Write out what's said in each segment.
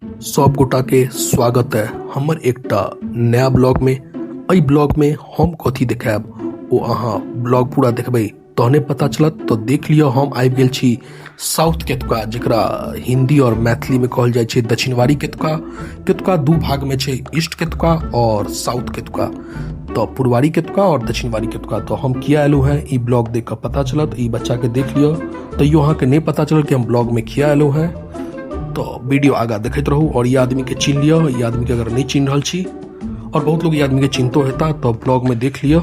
सब गोटा के स्वागत है हमर एकटा नया ब्लॉग में। अई ब्लॉग में हम कथी देखाब ओ अहाँ ब्लॉग पूरा देखबै तहने पता चलत। तो देख लियो हम आबि गेल छी साउथ केतुका, जेकरा हिंदी और मैथिली में कहल जाय छै दक्षिणवारी केतुका। केतुका दू भाग में छै, ईस्ट केतुका और साउथ केतुका। तो पूर्वारी केतुका और दक्षिणवारी केतुका। तो हम किया एलू हैं ई ब्लॉग देख कर पता चलत। ई बच्चा के देख लियो तो यो अहाँ के नहीं पता चलल कि हम ब्लॉग में किया एलू हैं। तो वीडियो आगा देखते रहू और ये आदमी के चिन्ह लियो। ये आदमी के अगर नहीं चिन्ह रहल छी और बहुत लोग ये आदमी के चिन्हतो हेता तो ब्लॉग में देख लियो।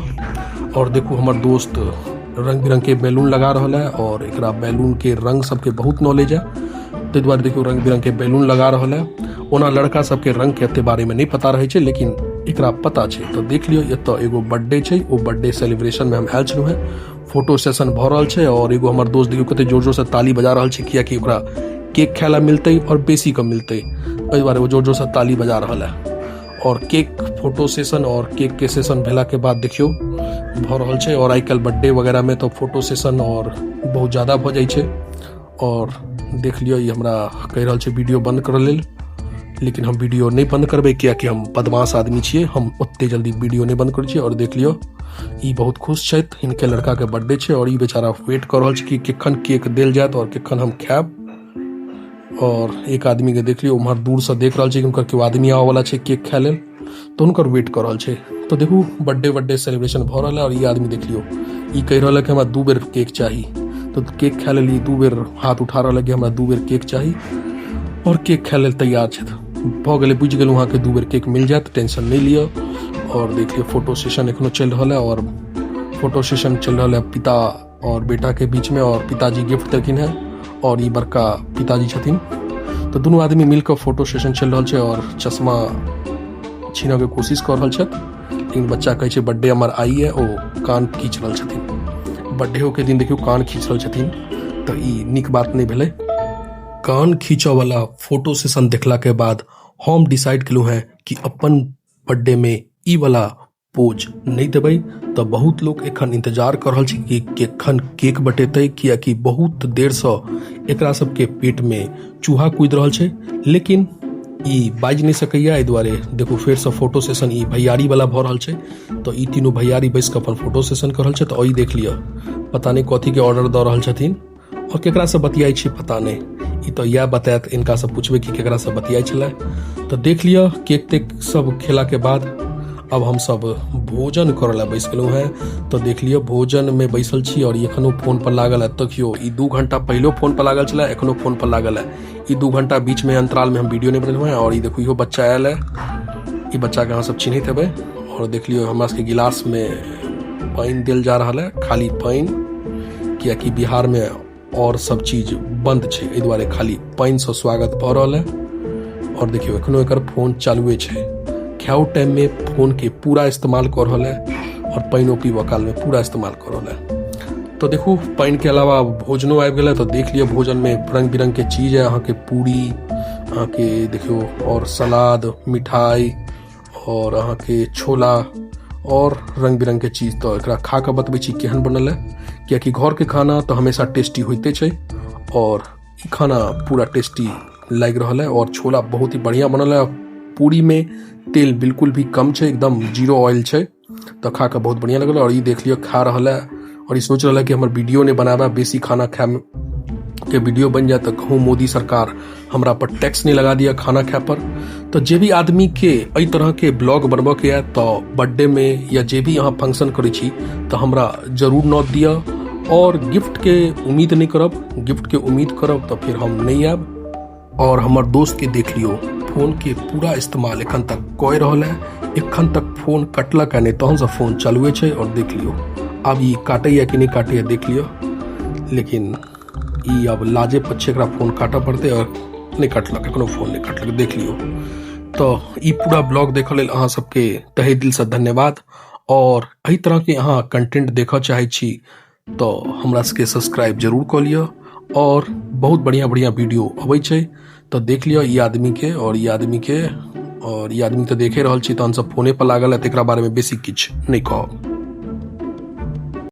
और देखो हमार दोस्त रंग बिरंग के बैलून लगा रहा है और एकरा बैलून के रंग सबके बहुत नॉलेज है। ताहि दुआरे देखियो रंग बिरंग के बैलून लगा रहा है। ओना लड़का सबके रंग के एते बारे में नहीं पता रहे छै, लेकिन एकरा पता छै। तो देख लियो एतो एगो बर्थडे छै, ओ बर्थडे सेलिब्रेशन में हम आयल छलू हैं। फोटो सेशन भ रहल छै और एगो हमर दोस्त देखियो कते जोर जोर से ताली बजा रहल छै, कियाकि ओकरा केक खाय ला मिलते और बेसी कम मिलते, एहि दुआरे वो जोर जोर से ताली बजा रहा है। और केक फोटो सेशन और केक के सेशन भेला के बाद देखियो भ रहल छै। और आई कल बर्थडे वगैरह में तो फोटो सेशन और बहुत ज्यादा भ जाय छै। और देख लियो ये हमरा कह रहल छै वीडियो बंद कर लेल, लेकिन हम वीडियो नहीं बंद करबे, कियाकि हम बदमाश आदमी छियै। हम ओते जल्दी वीडियो नहीं बंद करै छियै। और देख लियो ई बहुत खुश छथि, हिनके लड़का के बर्थडे छै और ई बेचारा वेट कर रहल छै कि केखन केक देल जायत और केखन हम खायब। और एक आदमी के देख लियो उम्हर दूर से देख रहल छै कि उनकर केओ आदमी आवे वाला छै केक खाय लेल, तो उनकर वेट कर रहल छै। तो देखू बर्थडे सेलिब्रेशन भ रहल है और ये आदमी देख लियो ई कह रहल है कि हमरा 2 बेर केक चाहिए। तो केक खाय लेल ई 2 बेर हाथ उठा रहल है कि हमरा 2 बेर केक चाहिए और केक खाय लेल तैयार छै। भ गेलै, बुझ गेलहुँ अहाँ के 2 बेर केक मिल जायत, टेंशन नहीं लियो। और देखिए फोटो सेशन एखनो चल रहा है और फोटो सेशन चल रहा है पिता और बेटा के बीच में। और पिताजी गिफ्ट देलखिन है और ये बड़का पिताजी छथिन। तो दोनों आदमी मिलकर फोटो सेशन चल रहा है और चश्मा छीने के कोशिश कर रहा है। लेकिन बच्चा कहे छै बर्थडे हमार आई है, ओ कान खींच रहा छथिन। बर्थडे के दिन देखियो कान खींच रहा छथिन, तो ई निक बात नहीं भेलै। कान खींचो वाला फोटो सेशन देखला के बाद हम डिसाइड कलू हैं कि अपन बर्थडे में ई वाला पोज नहीं देबै। तो बहुत लोग एखन इंतजार कर रहल छै कि केखन केक बटेतै, कियाकि बहुत देर से एकरा सबके पेट में चूहा कूद रहल छै, लेकिन ई बाज नहीं सकैया। एहि दुआरे देखो फेर से फोटो सेशन ई भैयारी वाला भ रहल छै। तो ई तीनों भैयारी बैस के अपन फोटो सेशन कर रहल छै। तो ई देख लियो पता नहीं कथी के ऑर्डर द रहल छथिन और केकरा से बतियाई छै पता नहीं। ई तो यह बतायत, इनका से पूछबे कि केकरा से बतियाई छलै। तो देख लियो केक तेक सब खेला के बाद अब हम सब भोजन करे ला बैस गेलू हैं। तो देख लियो भोजन में बैसल छी और एखनो फोन पर लागल है। तकियो ई 2 घंटा पहले फोन पर लागल छला, एखनो फोन पर लागल है। ई 2 घंटा बीच में अंतराल में हम वीडियो नहीं बनेलू हैं। और ई देखो इहो बच्चा आयल है, ई बच्चा के अहाँ सब चिन्हित हेबै। और देख लियो हमरा सबके गिलास में पानी देल जा रहा है, खाली पानी, कियाकि बिहार में और सब चीज बंद छै, एहि दुआरे खाली पानी से स्वागत भ रहल है। और देखियो एखनो एकर फोन चालुए छै, खाओ टाइम में फोन के पूरा इस्तेमाल कर रहा है और पानी पीबा काल में पूरा इस्तेमाल कर रहा है। तो देखो पानी के अलावा भोजनो आबि गेल। तो देख लियो भोजन में रंग बिरंग के चीज है, अहाँ के पूरी, अहाँ के देखियो और सलाद, मिठाई और अहाँ के छोला और रंग बिरंग के चीज। तो एकरा खा के बतबै छी केहन बनल है, कियाकि घर के खाना तो हमेशा टेस्टी होते छै और ई खाना पूरा टेस्टी लग रहा है। और छोला बहुत ही बढ़िया बनल है, पूरी में तेल बिल्कुल भी कम छै, एकदम 0 ऑयल छै। तो खा के बहुत बढ़िया लगल। और ये देख लियो खा रहा है और ये सोच रहा है कि हमारे वीडियो ने बनाबा, बेसी खाना खाए के वीडियो बन जाए तो कहूँ मोदी सरकार हमरा पर टैक्स नहीं लगा दिया खाना खाए पर। तो जे भी आदमी के अई तरह के ब्लॉग बनबा के है, तो बर्थडे में या जे भी यहाँ फंक्शन करै छी तो हमरा जरूर नोट दिया। और गिफ्ट के उम्मीद नहीं करब, गिफ्ट के उम्मीद करब तो फिर हम नहीं आब। और हमार दोस्त के देख लियो फोन के पूरा इस्तेमाल एखन तक कय रहल है, एखन तक फोन कटलक है नहीं, तहन से फोन चालुए छै। और देख लियो अब ई काटे या कि नहीं काटे है देख लियो, लेकिन ई अब लाजे पच्छे एकरा फोन काटे पड़ते और नहीं कटलक, एखनो फोन नहीं कटलक, देख लियो। तो ई पूरा ब्लॉग देख लेल अहाँ सबके तहे दिल से धन्यवाद। और एही तरह के अहाँ कंटेंट देखा चाहे छी तो हमरा सबके सब्सक्राइब जरूर कर लियो। और बहुत बढ़िया बढ़िया वीडियो अबै छै, तो देख लियो ई आदमी के और ई आदमी के। और ई आदमी तो देखे रहल छी, तहन सब फोने पर लागल है, तेकरा बारे में बेसी किछ नहीं कहब।